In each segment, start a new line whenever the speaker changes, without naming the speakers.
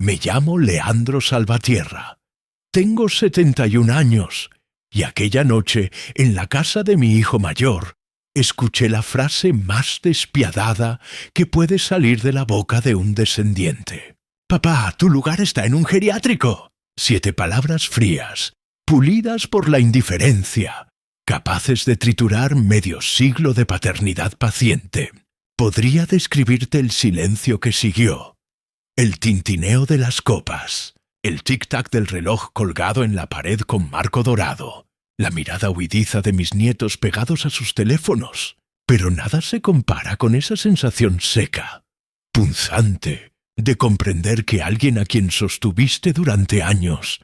Me llamo Leandro Salvatierra. Tengo 71 años y aquella noche, en la casa de mi hijo mayor, escuché la frase más despiadada que puede salir de la boca de un descendiente. «Papá, tu lugar está en un geriátrico». 7 palabras frías, pulidas por la indiferencia, capaces de triturar medio siglo de paternidad paciente. Podría describirte el silencio que siguió, el tintineo de las copas, el tic-tac del reloj colgado en la pared con marco dorado, la mirada huidiza de mis nietos pegados a sus teléfonos. Pero nada se compara con esa sensación seca, punzante, de comprender que alguien a quien sostuviste durante años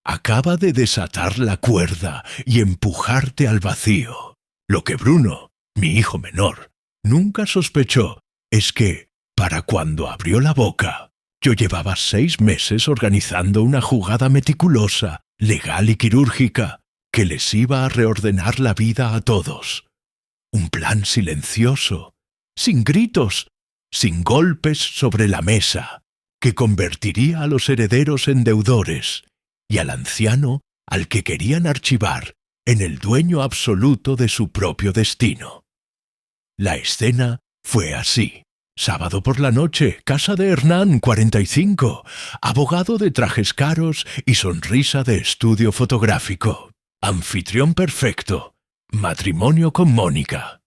acaba de desatar la cuerda y empujarte al vacío. Lo que Bruno, mi hijo menor, nunca sospechó es que, para cuando abrió la boca, yo llevaba 6 meses organizando una jugada meticulosa, legal y quirúrgica, que les iba a reordenar la vida a todos. Un plan silencioso, sin gritos, sin golpes sobre la mesa, que convertiría a los herederos en deudores y al anciano, al que querían archivar, en el dueño absoluto de su propio destino. La escena fue así. Sábado por la noche, casa de Hernán, 45, abogado de trajes caros y sonrisa de estudio fotográfico. Anfitrión perfecto. Matrimonio con Mónica.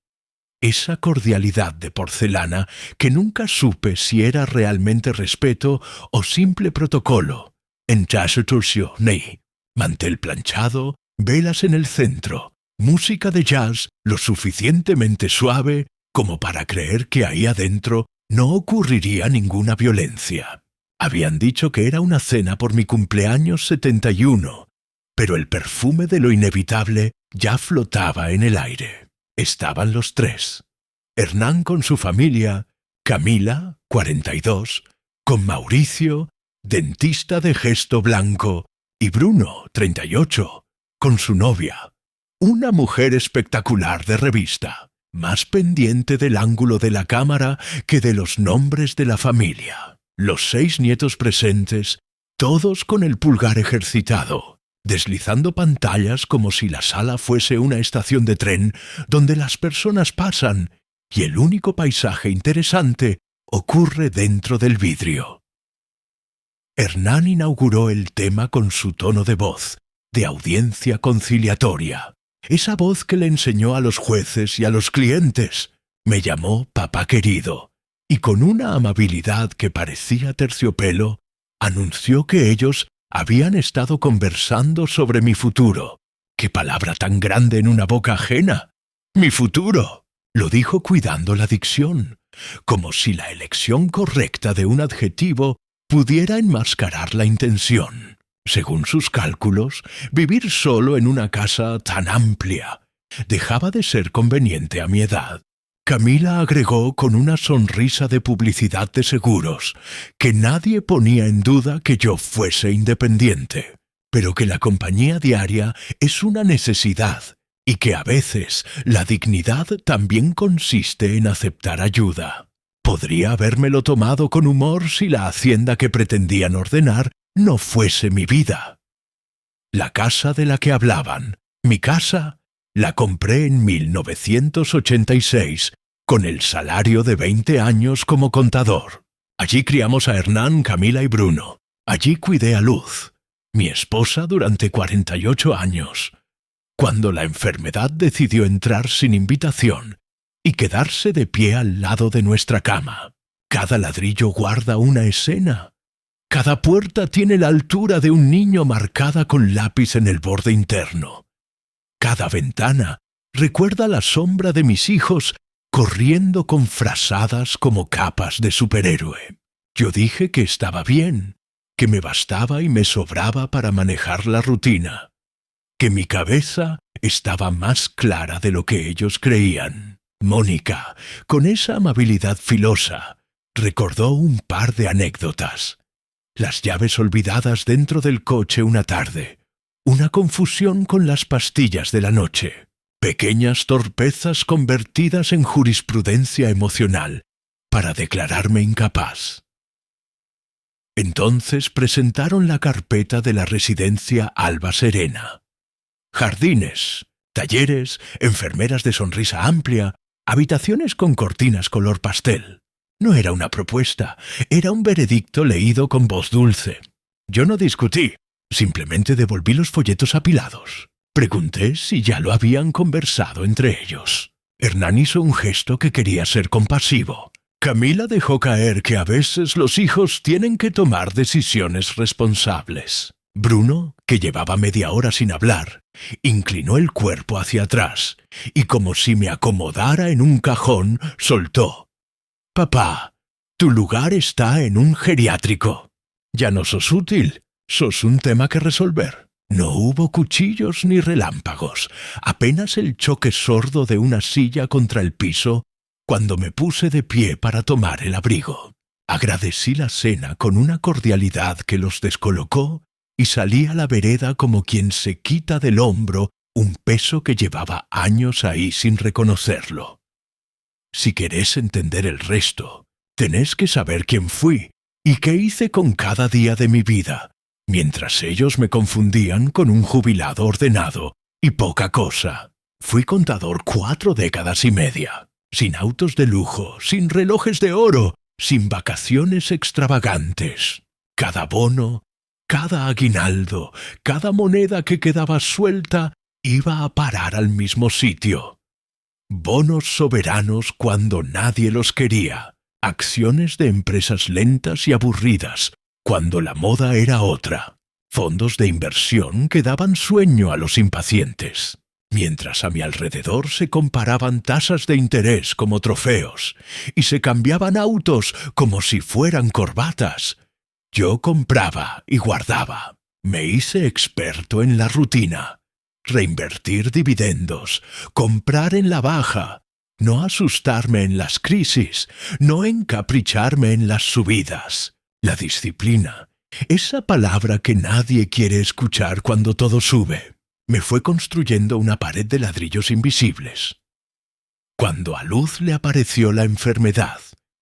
Esa cordialidad de porcelana que nunca supe si era realmente respeto o simple protocolo. Encaje turcio, Ney. Mantel planchado, velas en el centro, música de jazz lo suficientemente suave como para creer que ahí adentro no ocurriría ninguna violencia. Habían dicho que era una cena por mi cumpleaños 71, pero el perfume de lo inevitable ya flotaba en el aire. Estaban los 3. Hernán con su familia, Camila, 42, con Mauricio, dentista de gesto blanco, y Bruno, 38, con su novia, una mujer espectacular de revista, más pendiente del ángulo de la cámara que de los nombres de la familia. Los 6 nietos presentes, todos con el pulgar ejercitado, deslizando pantallas como si la sala fuese una estación de tren donde las personas pasan y el único paisaje interesante ocurre dentro del vidrio. Hernán inauguró el tema con su tono de voz, de audiencia conciliatoria, esa voz que le enseñó a los jueces y a los clientes. Me llamó papá querido, y con una amabilidad que parecía terciopelo, anunció que ellos habían estado conversando sobre mi futuro. ¡Qué palabra tan grande en una boca ajena! ¡Mi futuro! Lo dijo cuidando la dicción, como si la elección correcta de un adjetivo pudiera enmascarar la intención. Según sus cálculos, vivir solo en una casa tan amplia dejaba de ser conveniente a mi edad. Camila agregó con una sonrisa de publicidad de seguros que nadie ponía en duda que yo fuese independiente, pero que la compañía diaria es una necesidad y que a veces la dignidad también consiste en aceptar ayuda. Podría habérmelo tomado con humor si la hacienda que pretendían ordenar no fuese mi vida. La casa de la que hablaban, mi casa, la compré en 1986, con el salario de 20 años como contador. Allí criamos a Hernán, Camila y Bruno. Allí cuidé a Luz, mi esposa, durante 48 años, cuando la enfermedad decidió entrar sin invitación y quedarse de pie al lado de nuestra cama. Cada ladrillo guarda una escena. Cada puerta tiene la altura de un niño marcada con lápiz en el borde interno. Cada ventana recuerda la sombra de mis hijos corriendo con frazadas como capas de superhéroe. Yo dije que estaba bien, que me bastaba y me sobraba para manejar la rutina, que mi cabeza estaba más clara de lo que ellos creían. Mónica, con esa amabilidad filosa, recordó un par de anécdotas. Las llaves olvidadas dentro del coche una tarde, una confusión con las pastillas de la noche, pequeñas torpezas convertidas en jurisprudencia emocional para declararme incapaz. Entonces presentaron la carpeta de la residencia Alba Serena. Jardines, talleres, enfermeras de sonrisa amplia, habitaciones con cortinas color pastel. No era una propuesta, era un veredicto leído con voz dulce. Yo no discutí, simplemente devolví los folletos apilados. Pregunté si ya lo habían conversado entre ellos. Hernán hizo un gesto que quería ser compasivo. Camila dejó caer que a veces los hijos tienen que tomar decisiones responsables. Bruno, que llevaba media hora sin hablar, inclinó el cuerpo hacia atrás y, como si me acomodara en un cajón, soltó: «Papá, tu lugar está en un geriátrico. Ya no sos útil, sos un tema que resolver». No hubo cuchillos ni relámpagos, apenas el choque sordo de una silla contra el piso cuando me puse de pie para tomar el abrigo. Agradecí la cena con una cordialidad que los descolocó y salí a la vereda como quien se quita del hombro un peso que llevaba años ahí sin reconocerlo. Si querés entender el resto, tenés que saber quién fui y qué hice con cada día de mi vida, mientras ellos me confundían con un jubilado ordenado y poca cosa. Fui contador 4 décadas y media, sin autos de lujo, sin relojes de oro, sin vacaciones extravagantes. Cada bono, cada aguinaldo, cada moneda que quedaba suelta iba a parar al mismo sitio. Bonos soberanos cuando nadie los quería, acciones de empresas lentas y aburridas cuando la moda era otra, fondos de inversión que daban sueño a los impacientes. Mientras a mi alrededor se comparaban tasas de interés como trofeos y se cambiaban autos como si fueran corbatas, yo compraba y guardaba. Me hice experto en la rutina. Reinvertir dividendos, comprar en la baja, no asustarme en las crisis, no encapricharme en las subidas. La disciplina, esa palabra que nadie quiere escuchar cuando todo sube, me fue construyendo una pared de ladrillos invisibles. Cuando a Luz le apareció la enfermedad,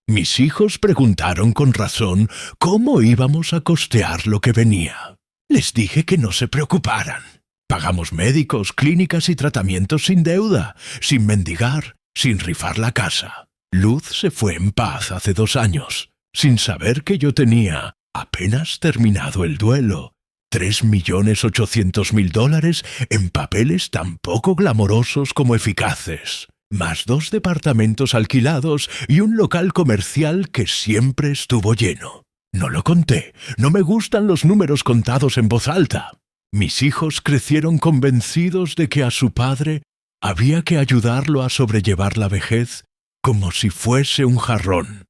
mis hijos preguntaron con razón cómo íbamos a costear lo que venía. Les dije que no se preocuparan. Pagamos médicos, clínicas y tratamientos sin deuda, sin mendigar, sin rifar la casa. Luz se fue en paz hace 2 años, sin saber que yo tenía, apenas terminado el duelo, $3.800.000 en papeles tan poco glamorosos como eficaces, más 2 departamentos alquilados y un local comercial que siempre estuvo lleno. No lo conté, no me gustan los números contados en voz alta. Mis hijos crecieron convencidos de que a su padre había que ayudarlo a sobrellevar la vejez como si fuese un jarrón,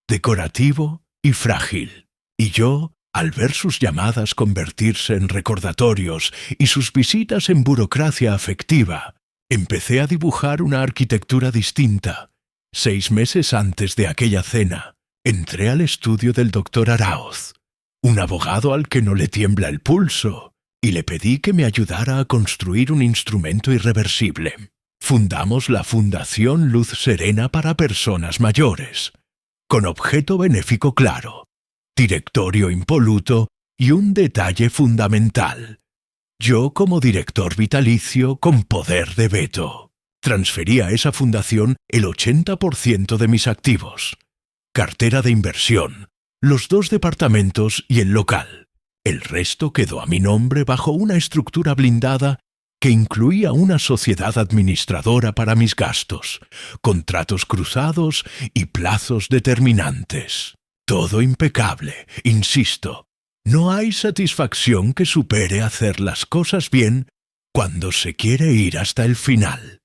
decorativo y frágil. Y yo, al ver sus llamadas convertirse en recordatorios y sus visitas en burocracia afectiva, empecé a dibujar una arquitectura distinta. 6 meses antes de aquella cena, entré al estudio del doctor Araoz, un abogado al que no le tiembla el pulso, y le pedí que me ayudara a construir un instrumento irreversible. Fundamos la Fundación Luz Serena para Personas Mayores, con objeto benéfico claro, directorio impoluto y un detalle fundamental: yo como director vitalicio con poder de veto. Transferí a esa fundación el 80% de mis activos, cartera de inversión, los 2 departamentos y el local. El resto quedó a mi nombre bajo una estructura blindada que incluía una sociedad administradora para mis gastos, contratos cruzados y plazos determinantes. Todo impecable, insisto. No hay satisfacción que supere hacer las cosas bien cuando se quiere ir hasta el final.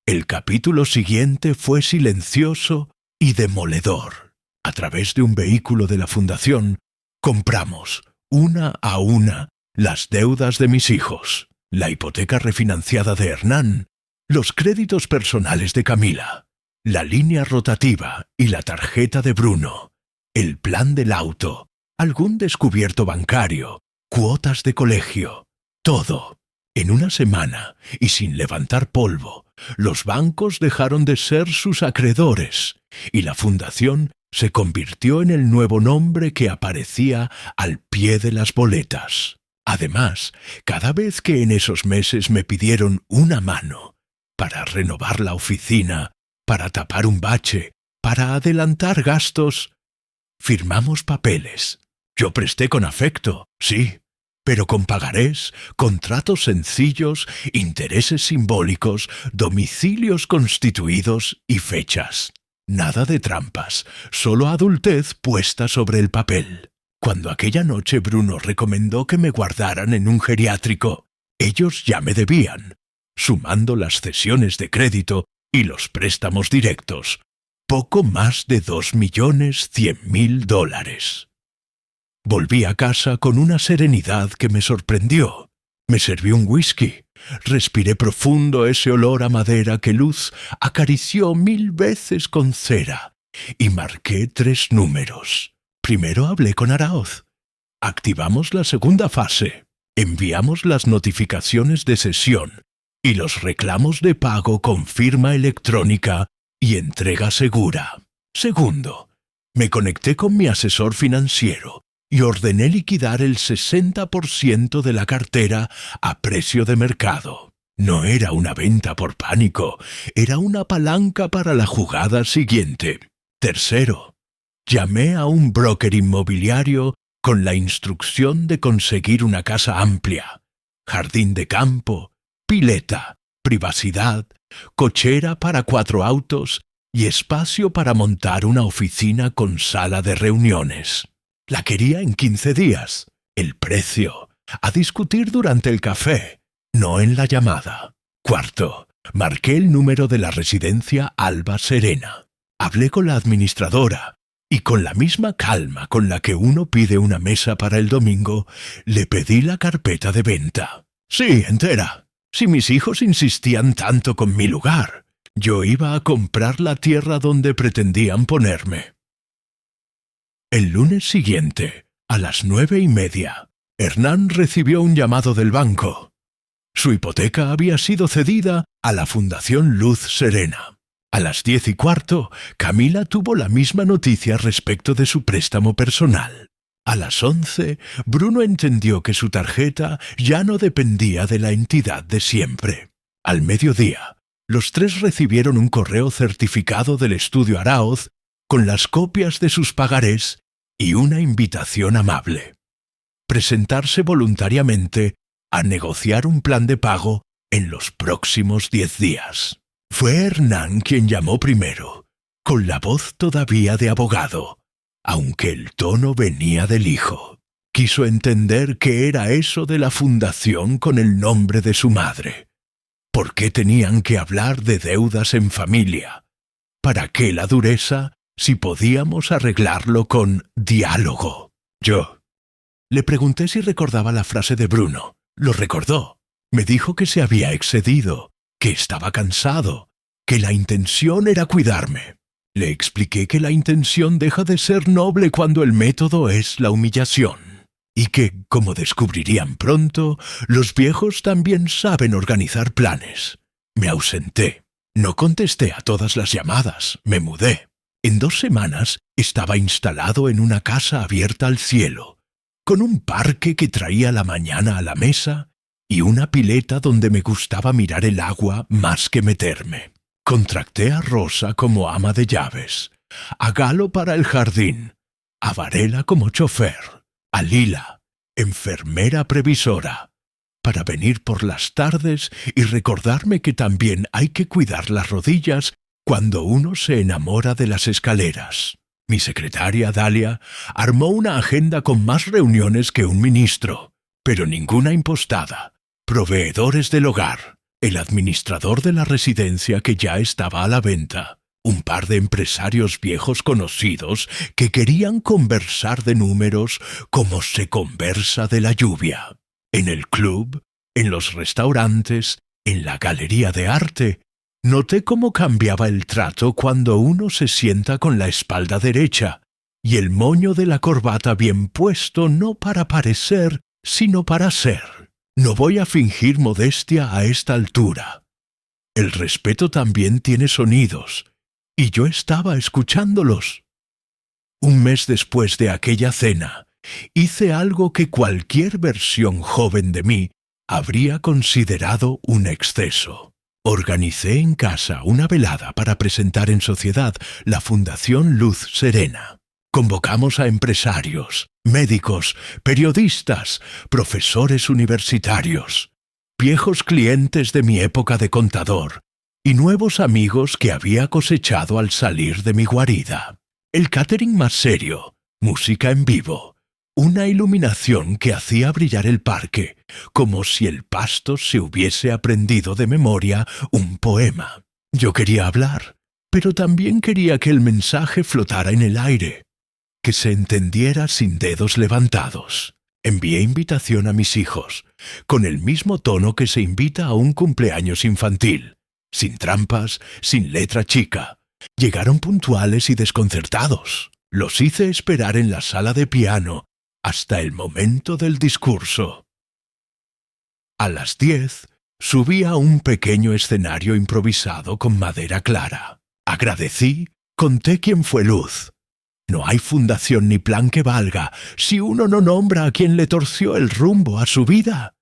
El capítulo siguiente fue silencioso y demoledor. A través de un vehículo de la fundación, compramos, una a una, las deudas de mis hijos, la hipoteca refinanciada de Hernán, los créditos personales de Camila, la línea rotativa y la tarjeta de Bruno, el plan del auto, algún descubierto bancario, cuotas de colegio, todo. En una semana, y sin levantar polvo, los bancos dejaron de ser sus acreedores, y la fundación se convirtió en el nuevo nombre que aparecía al pie de las boletas. Además, cada vez que en esos meses me pidieron una mano para renovar la oficina, para tapar un bache, para adelantar gastos, firmamos papeles. Yo presté con afecto, sí, pero con pagarés, contratos sencillos, intereses simbólicos, domicilios constituidos y fechas. Nada de trampas, solo adultez puesta sobre el papel. Cuando aquella noche Bruno recomendó que me guardaran en un geriátrico, ellos ya me debían, sumando las cesiones de crédito y los préstamos directos, poco más de $2.100.000. Volví a casa con una serenidad que me sorprendió. Me serví un whisky. Respiré profundo ese olor a madera que Luz acarició 1000 veces con cera y marqué 3 números. Primero hablé con Aráoz. Activamos la segunda fase. Enviamos las notificaciones de sesión y los reclamos de pago con firma electrónica y entrega segura. Segundo, me conecté con mi asesor financiero y ordené liquidar el 60% de la cartera a precio de mercado. No era una venta por pánico, era una palanca para la jugada siguiente. Tercero, llamé a un broker inmobiliario con la instrucción de conseguir una casa amplia, jardín de campo, pileta, privacidad, cochera para 4 autos y espacio para montar una oficina con sala de reuniones. La quería en 15 días. El precio, a discutir durante el café, no en la llamada. Cuarto, marqué el número de la residencia Alba Serena. Hablé con la administradora y con la misma calma con la que uno pide una mesa para el domingo, le pedí la carpeta de venta. Sí, entera. Si mis hijos insistían tanto con mi lugar, yo iba a comprar la tierra donde pretendían ponerme. El lunes siguiente, a las 9:30, Hernán recibió un llamado del banco. Su hipoteca había sido cedida a la Fundación Luz Serena. A las 10:15, Camila tuvo la misma noticia respecto de su préstamo personal. A las 11, Bruno entendió que su tarjeta ya no dependía de la entidad de siempre. Al mediodía, los 3 recibieron un correo certificado del estudio Aráoz con las copias de sus pagarés y una invitación amable. Presentarse voluntariamente a negociar un plan de pago en los próximos 10 días. Fue Hernán quien llamó primero, con la voz todavía de abogado, aunque el tono venía del hijo. Quiso entender qué era eso de la fundación con el nombre de su madre. ¿Por qué tenían que hablar de deudas en familia? ¿Para qué la dureza si podíamos arreglarlo con diálogo? Yo le pregunté si recordaba la frase de Bruno. Lo recordó. Me dijo que se había excedido, que estaba cansado, que la intención era cuidarme. Le expliqué que la intención deja de ser noble cuando el método es la humillación, y que, como descubrirían pronto, los viejos también saben organizar planes. Me ausenté. No contesté a todas las llamadas. Me mudé. En 2 semanas estaba instalado en una casa abierta al cielo, con un parque que traía la mañana a la mesa y una pileta donde me gustaba mirar el agua más que meterme. Contracté a Rosa como ama de llaves, a Galo para el jardín, a Varela como chofer, a Lila, enfermera previsora, para venir por las tardes y recordarme que también hay que cuidar las rodillas cuando uno se enamora de las escaleras. Mi secretaria Dalia armó una agenda con más reuniones que un ministro, pero ninguna impostada. Proveedores del hogar, el administrador de la residencia que ya estaba a la venta, un par de empresarios viejos conocidos que querían conversar de números como se conversa de la lluvia. En el club, en los restaurantes, en la galería de arte, noté cómo cambiaba el trato cuando uno se sienta con la espalda derecha y el moño de la corbata bien puesto no para parecer, sino para ser. No voy a fingir modestia a esta altura. El respeto también tiene sonidos, y yo estaba escuchándolos. Un mes después de aquella cena, hice algo que cualquier versión joven de mí habría considerado un exceso. Organicé en casa una velada para presentar en sociedad la Fundación Luz Serena. Convocamos a empresarios, médicos, periodistas, profesores universitarios, viejos clientes de mi época de contador y nuevos amigos que había cosechado al salir de mi guarida. El catering más serio, música en vivo, una iluminación que hacía brillar el parque, como si el pasto se hubiese aprendido de memoria un poema. Yo quería hablar, pero también quería que el mensaje flotara en el aire, que se entendiera sin dedos levantados. Envié invitación a mis hijos, con el mismo tono que se invita a un cumpleaños infantil, sin trampas, sin letra chica. Llegaron puntuales y desconcertados. Los hice esperar en la sala de piano hasta el momento del discurso. A las 10 subí a un pequeño escenario improvisado con madera clara. Agradecí, conté quién fue Luz. No hay fundación ni plan que valga si uno no nombra a quien le torció el rumbo a su vida.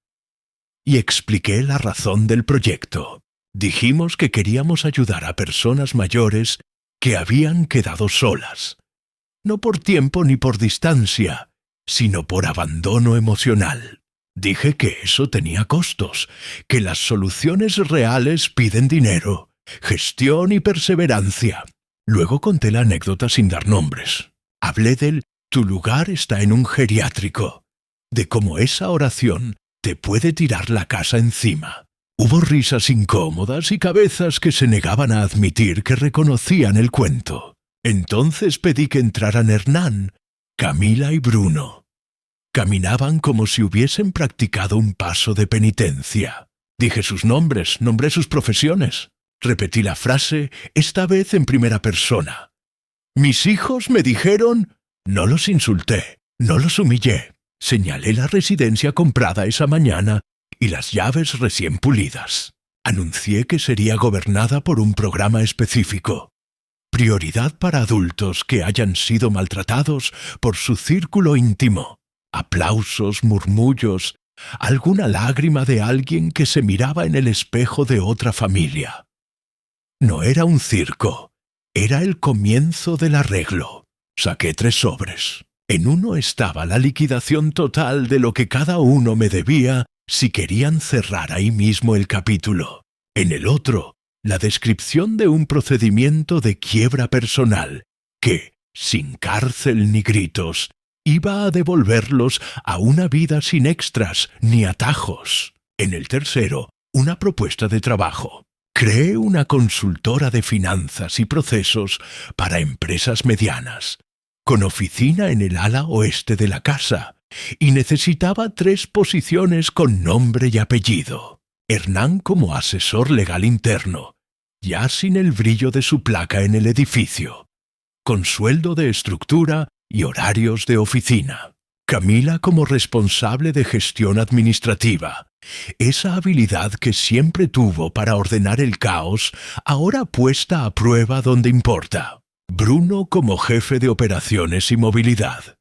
Y expliqué la razón del proyecto. Dijimos que queríamos ayudar a personas mayores que habían quedado solas. No por tiempo ni por distancia, sino por abandono emocional. Dije que eso tenía costos, que las soluciones reales piden dinero, gestión y perseverancia. Luego conté la anécdota sin dar nombres. Hablé del «tu lugar está en un geriátrico», de cómo esa oración te puede tirar la casa encima. Hubo risas incómodas y cabezas que se negaban a admitir que reconocían el cuento. Entonces pedí que entraran Hernán, Camila y Bruno. Caminaban como si hubiesen practicado un paso de penitencia. Dije sus nombres, nombré sus profesiones. Repetí la frase, esta vez en primera persona. Mis hijos me dijeron... No los insulté, no los humillé. Señalé la residencia comprada esa mañana y las llaves recién pulidas. Anuncié que sería gobernada por un programa específico. Prioridad para adultos que hayan sido maltratados por su círculo íntimo. Aplausos, murmullos, alguna lágrima de alguien que se miraba en el espejo de otra familia. No era un circo, era el comienzo del arreglo. Saqué 3 sobres. En uno estaba la liquidación total de lo que cada uno me debía si querían cerrar ahí mismo el capítulo. En el otro, la descripción de un procedimiento de quiebra personal que, sin cárcel ni gritos, iba a devolverlos a una vida sin extras ni atajos. En el tercero, una propuesta de trabajo. Creé una consultora de finanzas y procesos para empresas medianas, con oficina en el ala oeste de la casa, y necesitaba 3 posiciones con nombre y apellido. Hernán como asesor legal interno, ya sin el brillo de su placa en el edificio, con sueldo de estructura y horarios de oficina. Camila como responsable de gestión administrativa, esa habilidad que siempre tuvo para ordenar el caos, ahora puesta a prueba donde importa. Bruno como jefe de operaciones y movilidad.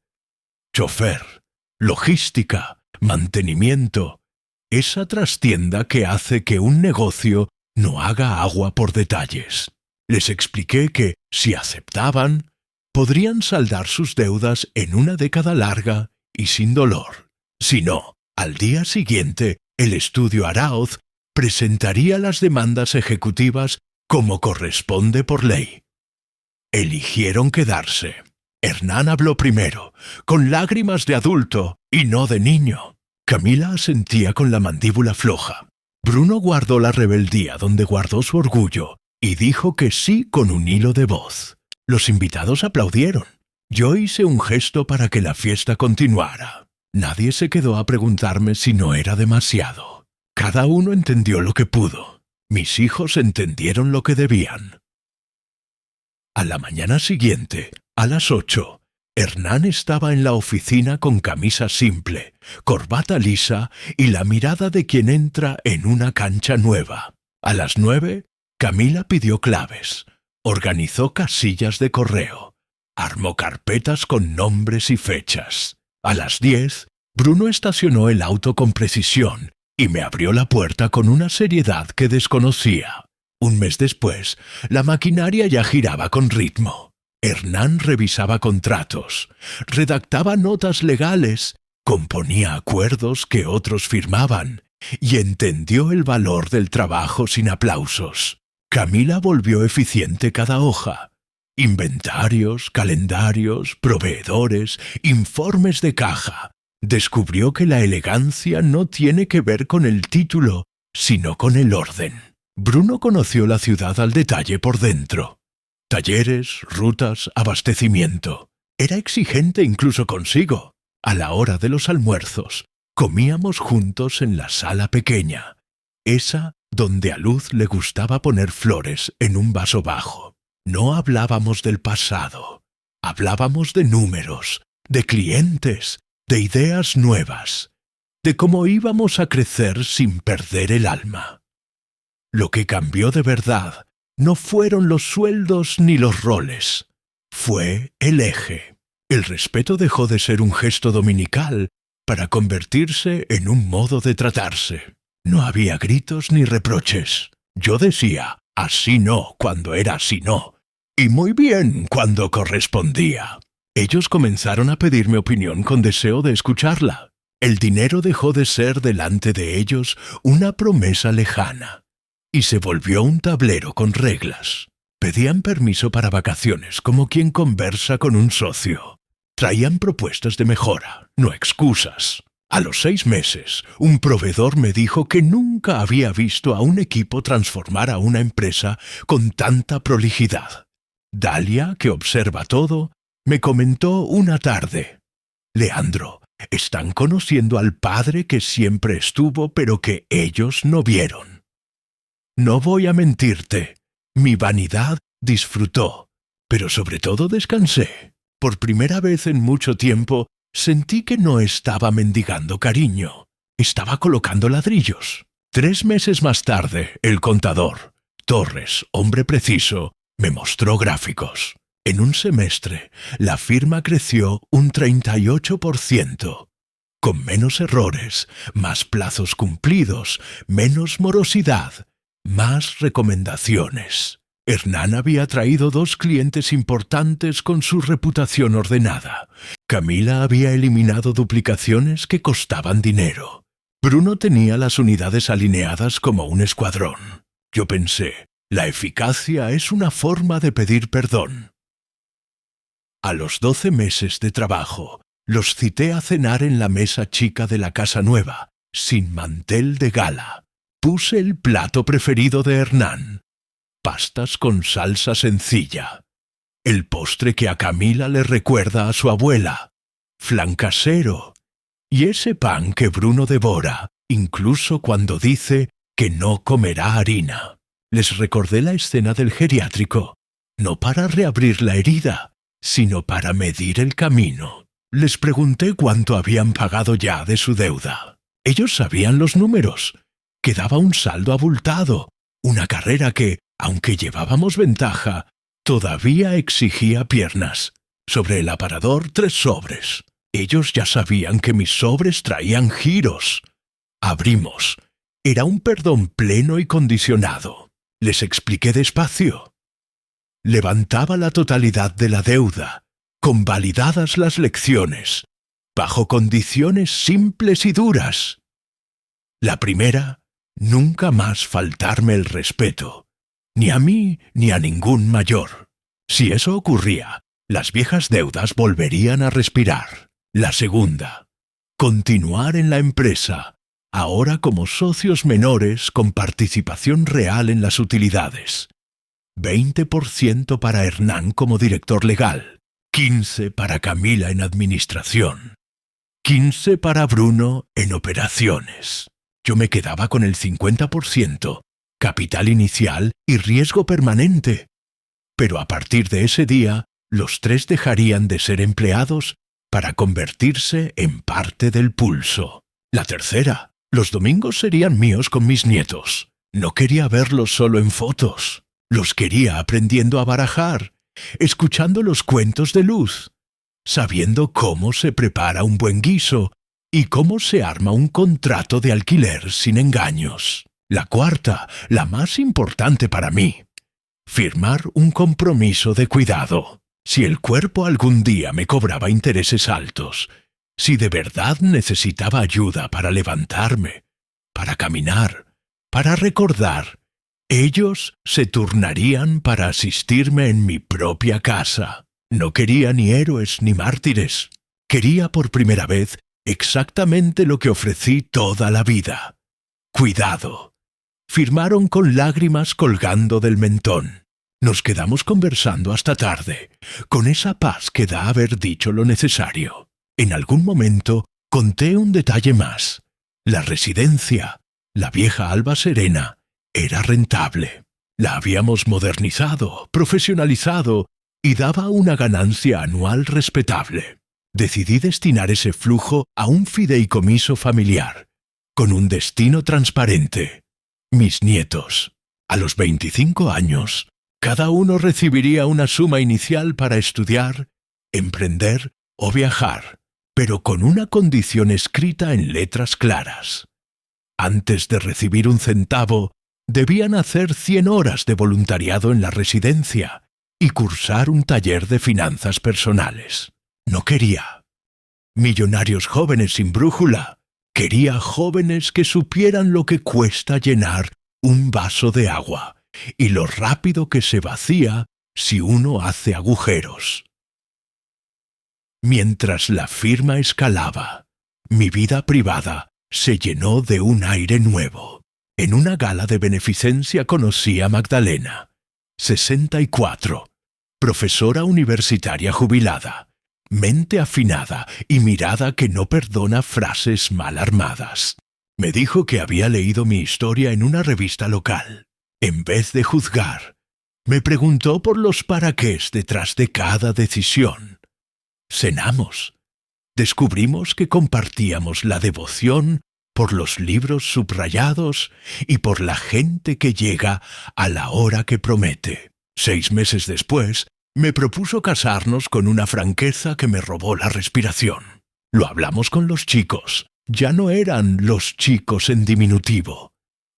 Chofer, logística, mantenimiento, esa trastienda que hace que un negocio no haga agua por detalles. Les expliqué que, si aceptaban, podrían saldar sus deudas en una década larga y sin dolor. Si no, al día siguiente, el estudio Araoz presentaría las demandas ejecutivas como corresponde por ley. Eligieron quedarse. Hernán habló primero, con lágrimas de adulto y no de niño. Camila asentía con la mandíbula floja. Bruno guardó la rebeldía donde guardó su orgullo y dijo que sí con un hilo de voz. Los invitados aplaudieron. Yo hice un gesto para que la fiesta continuara. Nadie se quedó a preguntarme si no era demasiado. Cada uno entendió lo que pudo. Mis hijos entendieron lo que debían. A la mañana siguiente, a las 8, Hernán estaba en la oficina con camisa simple, corbata lisa y la mirada de quien entra en una cancha nueva. A las 9, Camila pidió claves, organizó casillas de correo, Armó carpetas con nombres y fechas. A las 10, Bruno estacionó el auto con precisión y me abrió la puerta con una seriedad que desconocía. Un mes después, la maquinaria ya giraba con ritmo. Hernán revisaba contratos, redactaba notas legales, componía acuerdos que otros firmaban y entendió el valor del trabajo sin aplausos. Camila volvió eficiente cada hoja. Inventarios, calendarios, proveedores, informes de caja. Descubrió que la elegancia no tiene que ver con el título, sino con el orden. Bruno conoció la ciudad al detalle por dentro. Talleres, rutas, abastecimiento. Era exigente incluso consigo. A la hora de los almuerzos, comíamos juntos en la sala pequeña, esa donde a Luz le gustaba poner flores en un vaso bajo. No hablábamos del pasado, hablábamos de números, de clientes, de ideas nuevas, de cómo íbamos a crecer sin perder el alma. Lo que cambió de verdad no fueron los sueldos ni los roles, fue el eje. El respeto dejó de ser un gesto dominical para convertirse en un modo de tratarse. No había gritos ni reproches. Yo decía así no cuando era así no, y muy bien cuando correspondía. Ellos comenzaron a pedirme opinión con deseo de escucharla. El dinero dejó de ser delante de ellos una promesa lejana, y se volvió un tablero con reglas. Pedían permiso para vacaciones como quien conversa con un socio. Traían propuestas de mejora, no excusas. A los 6 meses, un proveedor me dijo que nunca había visto a un equipo transformar a una empresa con tanta prolijidad. Dalia, que observa todo, me comentó una tarde: «Leandro, están conociendo al padre que siempre estuvo pero que ellos no vieron». No voy a mentirte, mi vanidad disfrutó, pero sobre todo descansé. Por primera vez en mucho tiempo sentí que no estaba mendigando cariño, estaba colocando ladrillos. 3 meses más tarde, el contador, Torres, hombre preciso, me mostró gráficos. En un semestre, la firma creció un 38%, con menos errores, más plazos cumplidos, menos morosidad, más recomendaciones. Hernán había traído 2 clientes importantes con su reputación ordenada. Camila había eliminado duplicaciones que costaban dinero. Bruno tenía las unidades alineadas como un escuadrón. Yo pensé, la eficacia es una forma de pedir perdón. A los 12 meses de trabajo, los cité a cenar en la mesa chica de la casa nueva, sin mantel de gala. Puse el plato preferido de Hernán: pastas con salsa sencilla. El postre que a Camila le recuerda a su abuela, flan casero. Y ese pan que Bruno devora, incluso cuando dice que no comerá harina. Les recordé la escena del geriátrico, no para reabrir la herida, sino para medir el camino. Les pregunté cuánto habían pagado ya de su deuda. Ellos sabían los números. Quedaba un saldo abultado, una carrera que, aunque llevábamos ventaja, todavía exigía piernas. Sobre el aparador 3 sobres. Ellos ya sabían que mis sobres traían giros. Abrimos. Era un perdón pleno y condicionado. Les expliqué despacio. Levantaba la totalidad de la deuda, convalidadas las lecciones, bajo condiciones simples y duras. La primera, nunca más faltarme el respeto, ni a mí ni a ningún mayor. Si eso ocurría, las viejas deudas volverían a respirar. La segunda, continuar en la empresa, ahora como socios menores con participación real en las utilidades. 20% para Hernán como director legal, 15% para Camila en administración, 15% para Bruno en operaciones. Yo me quedaba con el 50%, capital inicial y riesgo permanente. Pero a partir de ese día, los 3 dejarían de ser empleados para convertirse en parte del pulso. La tercera, los domingos serían míos con mis nietos. No quería verlos solo en fotos. Los quería aprendiendo a barajar escuchando los cuentos de Luz, sabiendo cómo se prepara un buen guiso y cómo se arma un contrato de alquiler sin engaños. La cuarta, la más importante para mí, firmar un compromiso de cuidado. Si el cuerpo algún día me cobraba intereses altos, si de verdad necesitaba ayuda para levantarme, para caminar, para recordar, ellos se turnarían para asistirme en mi propia casa. No quería ni héroes ni mártires. Quería por primera vez exactamente lo que ofrecí toda la vida: cuidado. Firmaron con lágrimas colgando del mentón. Nos quedamos conversando hasta tarde, con esa paz que da haber dicho lo necesario. En algún momento conté un detalle más. La residencia, la vieja Alba Serena, era rentable. La habíamos modernizado, profesionalizado y daba una ganancia anual respetable. Decidí destinar ese flujo a un fideicomiso familiar, con un destino transparente: mis nietos. A los 25 años, cada uno recibiría una suma inicial para estudiar, emprender o viajar, pero con una condición escrita en letras claras. Antes de recibir un centavo, debían hacer 100 horas de voluntariado en la residencia y cursar un taller de finanzas personales. No quería millonarios jóvenes sin brújula. Quería jóvenes que supieran lo que cuesta llenar un vaso de agua y lo rápido que se vacía si uno hace agujeros. Mientras la firma escalaba, mi vida privada se llenó de un aire nuevo. En una gala de beneficencia conocí a Magdalena, 64, profesora universitaria jubilada, mente afinada y mirada que no perdona frases mal armadas. Me dijo que había leído mi historia en una revista local. En vez de juzgar, me preguntó por los paraqués detrás de cada decisión. Cenamos. Descubrimos que compartíamos la devoción por los libros subrayados y por la gente que llega a la hora que promete. 6 meses después, me propuso casarnos con una franqueza que me robó la respiración. Lo hablamos con los chicos. Ya no eran los chicos en diminutivo.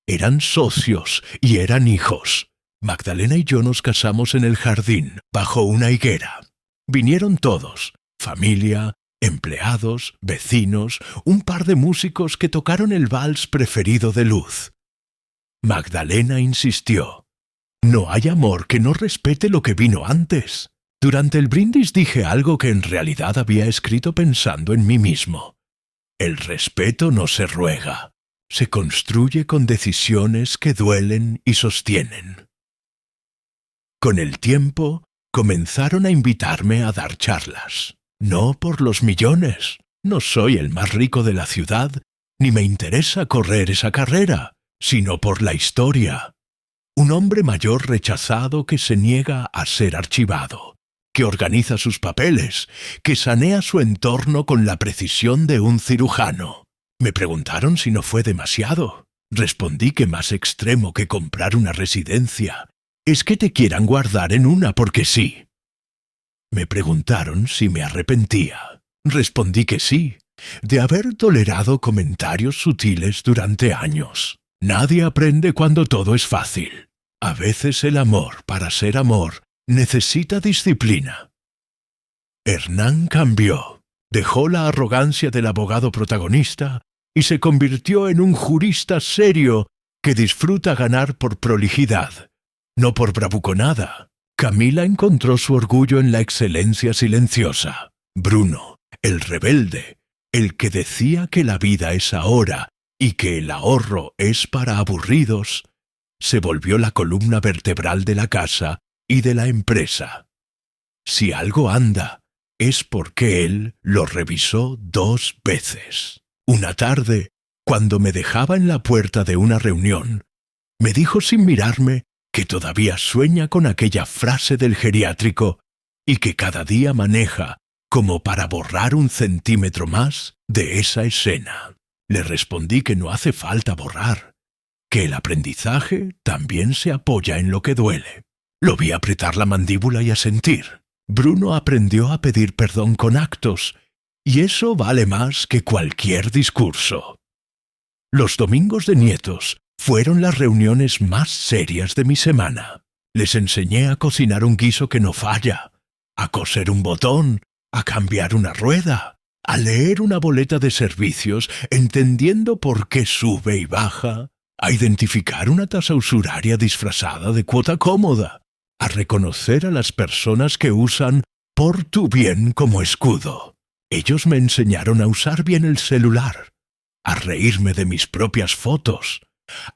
Eran socios y eran hijos. Magdalena y yo nos casamos en el jardín, bajo una higuera. Vinieron todos: familia, empleados, vecinos, un par de músicos que tocaron el vals preferido de Luz. Magdalena insistió: no hay amor que no respete lo que vino antes. Durante el brindis dije algo que en realidad había escrito pensando en mí mismo. El respeto no se ruega, se construye con decisiones que duelen y sostienen. Con el tiempo, comenzaron a invitarme a dar charlas. No por los millones. No soy el más rico de la ciudad, ni me interesa correr esa carrera, sino por la historia. Un hombre mayor rechazado que se niega a ser archivado, que organiza sus papeles, que sanea su entorno con la precisión de un cirujano. Me preguntaron si no fue demasiado. Respondí que más extremo que comprar una residencia es que te quieran guardar en una porque sí. Me preguntaron si me arrepentía. Respondí que sí, de haber tolerado comentarios sutiles durante años. Nadie aprende cuando todo es fácil. A veces el amor, para ser amor, necesita disciplina. Hernán cambió, dejó la arrogancia del abogado protagonista y se convirtió en un jurista serio que disfruta ganar por prolijidad, no por bravuconada. Camila encontró su orgullo en la excelencia silenciosa. Bruno, el rebelde, el que decía que la vida es ahora y que el ahorro es para aburridos, se volvió la columna vertebral de la casa y de la empresa. Si algo anda, es porque él lo revisó 2 veces. Una tarde, cuando me dejaba en la puerta de una reunión, me dijo sin mirarme que todavía sueña con aquella frase del geriátrico y que cada día maneja como para borrar 1 centímetro más de esa escena. Le respondí que no hace falta borrar, que el aprendizaje también se apoya en lo que duele. Lo vi apretar la mandíbula y asentir. Bruno aprendió a pedir perdón con actos, y eso vale más que cualquier discurso. Los domingos de nietos fueron las reuniones más serias de mi semana. Les enseñé a cocinar un guiso que no falla, a coser un botón, a cambiar una rueda, a leer una boleta de servicios entendiendo por qué sube y baja, a identificar una tasa usuraria disfrazada de cuota cómoda, a reconocer a las personas que usan "por tu bien" como escudo. Ellos me enseñaron a usar bien el celular, a reírme de mis propias fotos,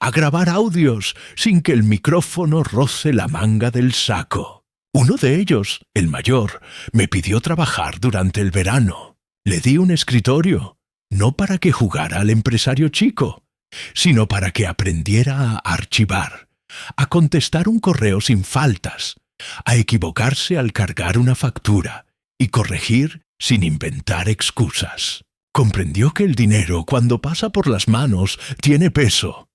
a grabar audios sin que el micrófono roce la manga del saco. Uno de ellos, el mayor, me pidió trabajar durante el verano. Le di un escritorio, no para que jugara al empresario chico, sino para que aprendiera a archivar, a contestar un correo sin faltas, a equivocarse al cargar una factura y corregir sin inventar excusas. Comprendió que el dinero, cuando pasa por las manos, tiene peso.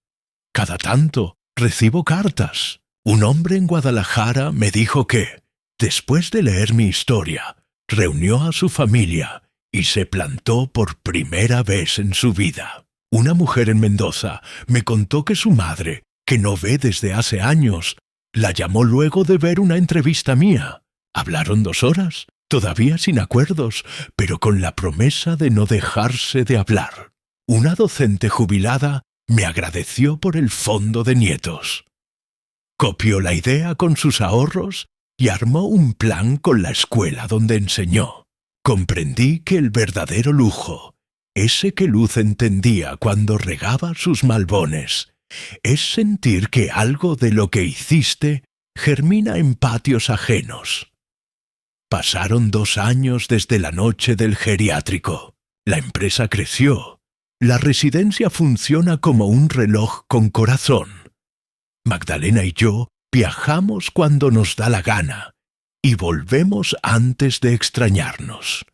Cada tanto recibo cartas. Un hombre en Guadalajara me dijo que, después de leer mi historia, reunió a su familia y se plantó por primera vez en su vida. Una mujer en Mendoza me contó que su madre, que no ve desde hace años, la llamó luego de ver una entrevista mía. Hablaron 2 horas, todavía sin acuerdos, pero con la promesa de no dejarse de hablar. Una docente jubilada me agradeció por el fondo de nietos. Copió la idea con sus ahorros y armó un plan con la escuela donde enseñó. Comprendí que el verdadero lujo, ese que Luz entendía cuando regaba sus malbones, es sentir que algo de lo que hiciste germina en patios ajenos. Pasaron 2 años desde la noche del geriátrico. La empresa creció. La residencia funciona como un reloj con corazón. Magdalena y yo viajamos cuando nos da la gana y volvemos antes de extrañarnos,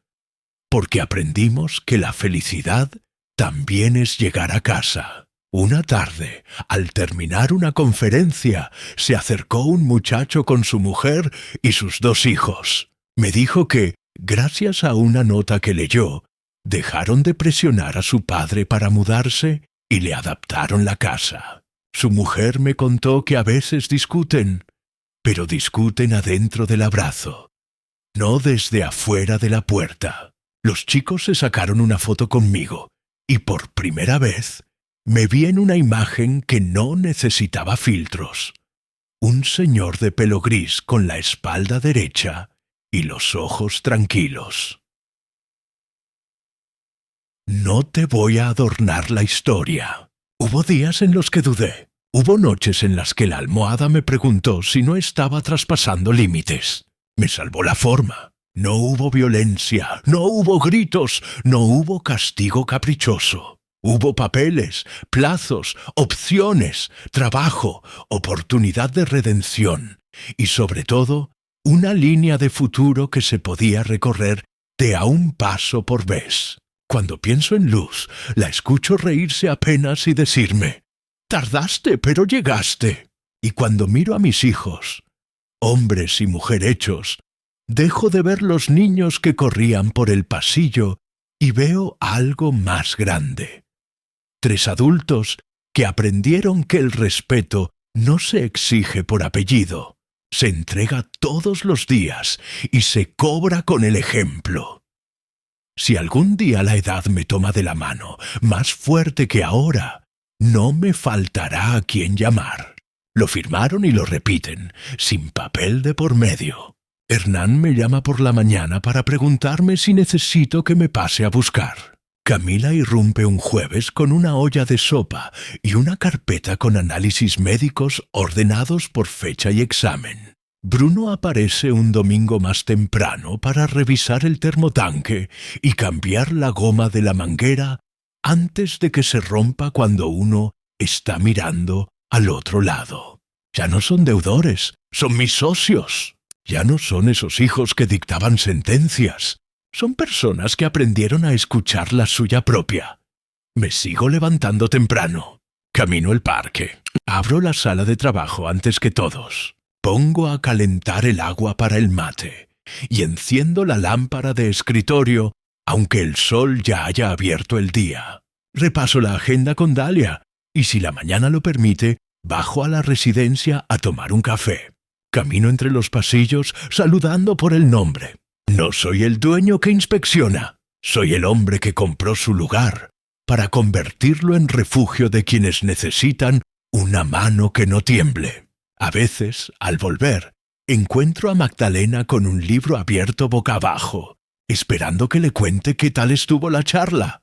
porque aprendimos que la felicidad también es llegar a casa. Una tarde, al terminar una conferencia, se acercó un muchacho con su mujer y sus 2 hijos. Me dijo que, gracias a una nota que leyó, dejaron de presionar a su padre para mudarse y le adaptaron la casa. Su mujer me contó que a veces discuten, pero discuten adentro del abrazo, no desde afuera de la puerta. Los chicos se sacaron una foto conmigo y por primera vez me vi en una imagen que no necesitaba filtros. Un señor de pelo gris con la espalda derecha y los ojos tranquilos. No te voy a adornar la historia. Hubo días en los que dudé. Hubo noches en las que la almohada me preguntó si no estaba traspasando límites. Me salvó la forma. No hubo violencia, no hubo gritos, no hubo castigo caprichoso. Hubo papeles, plazos, opciones, trabajo, oportunidad de redención y, sobre todo, una línea de futuro que se podía recorrer de a un paso por vez. Cuando pienso en Luz, la escucho reírse apenas y decirme: «Tardaste, pero llegaste». Y cuando miro a mis hijos, hombres y mujer hechos, dejo de ver los niños que corrían por el pasillo y veo algo más grande. 3 adultos que aprendieron que el respeto no se exige por apellido, se entrega todos los días y se cobra con el ejemplo. Si algún día la edad me toma de la mano, más fuerte que ahora, no me faltará a quien llamar. Lo firmaron y lo repiten, sin papel de por medio. Hernán me llama por la mañana para preguntarme si necesito que me pase a buscar. Camila irrumpe un jueves con una olla de sopa y una carpeta con análisis médicos ordenados por fecha y examen. Bruno aparece un domingo más temprano para revisar el termotanque y cambiar la goma de la manguera antes de que se rompa cuando uno está mirando al otro lado. Ya no son deudores, son mis socios. Ya no son esos hijos que dictaban sentencias. Son personas que aprendieron a escuchar la suya propia. Me sigo levantando temprano. Camino el parque. Abro la sala de trabajo antes que todos. Pongo a calentar el agua para el mate y enciendo la lámpara de escritorio, aunque el sol ya haya abierto el día. Repaso la agenda con Dalia y, si la mañana lo permite, bajo a la residencia a tomar un café. Camino entre los pasillos saludando por el nombre. No soy el dueño que inspecciona, soy el hombre que compró su lugar para convertirlo en refugio de quienes necesitan una mano que no tiemble. A veces, al volver, encuentro a Magdalena con un libro abierto boca abajo, esperando que le cuente qué tal estuvo la charla.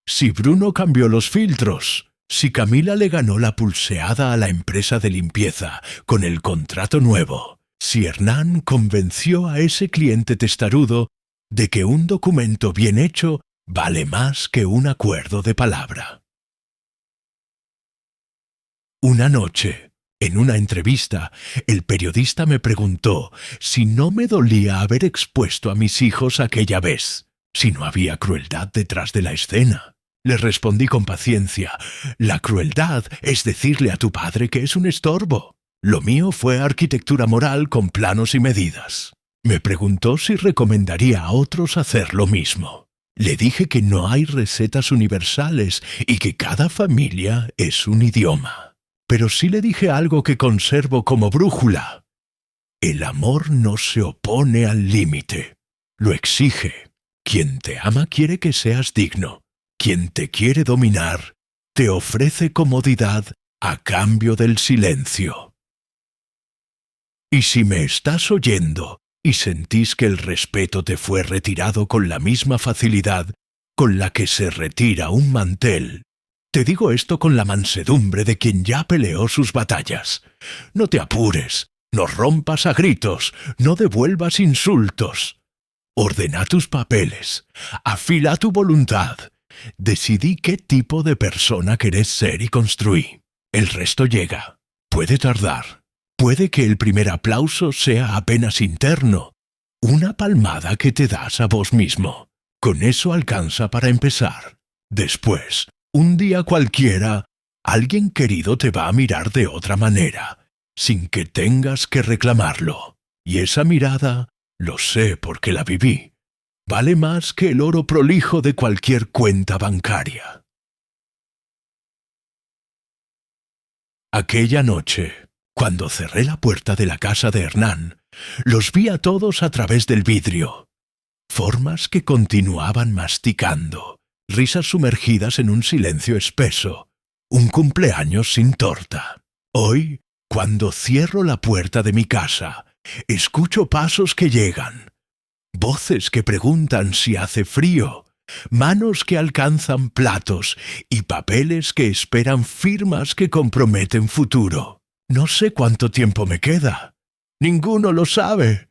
Si Bruno cambió los filtros, si Camila le ganó la pulseada a la empresa de limpieza con el contrato nuevo, si Hernán convenció a ese cliente testarudo de que un documento bien hecho vale más que un acuerdo de palabra. Una noche, en una entrevista, el periodista me preguntó si no me dolía haber expuesto a mis hijos aquella vez, si no había crueldad detrás de la escena. Le respondí con paciencia: la crueldad es decirle a tu padre que es un estorbo. Lo mío fue arquitectura moral con planos y medidas. Me preguntó si recomendaría a otros hacer lo mismo. Le dije que no hay recetas universales y que cada familia es un idioma. Pero sí le dije algo que conservo como brújula. El amor no se opone al límite, lo exige. Quien te ama quiere que seas digno. Quien te quiere dominar te ofrece comodidad a cambio del silencio. Y si me estás oyendo y sentís que el respeto te fue retirado con la misma facilidad con la que se retira un mantel, te digo esto con la mansedumbre de quien ya peleó sus batallas. No te apures, no rompas a gritos, no devuelvas insultos. Ordena tus papeles, afila tu voluntad. Decidí qué tipo de persona querés ser y construí. El resto llega. Puede tardar. Puede que el primer aplauso sea apenas interno. Una palmada que te das a vos mismo. Con eso alcanza para empezar. Después, un día cualquiera, alguien querido te va a mirar de otra manera, sin que tengas que reclamarlo. Y esa mirada, lo sé porque la viví, vale más que el oro prolijo de cualquier cuenta bancaria. Aquella noche, cuando cerré la puerta de la casa de Hernán, los vi a todos a través del vidrio. Formas que continuaban masticando, risas sumergidas en un silencio espeso, un cumpleaños sin torta. Hoy, cuando cierro la puerta de mi casa, escucho pasos que llegan, voces que preguntan si hace frío, manos que alcanzan platos y papeles que esperan firmas que comprometen futuro. No sé cuánto tiempo me queda. Ninguno lo sabe.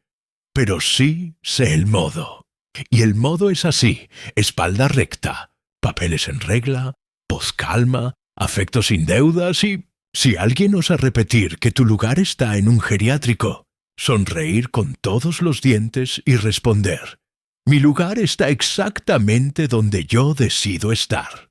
Pero sí sé el modo. Y el modo es así: espalda recta, papeles en regla, voz calma, afecto sin deudas y, si alguien osa repetir que tu lugar está en un geriátrico, sonreír con todos los dientes y responder: mi lugar está exactamente donde yo decido estar.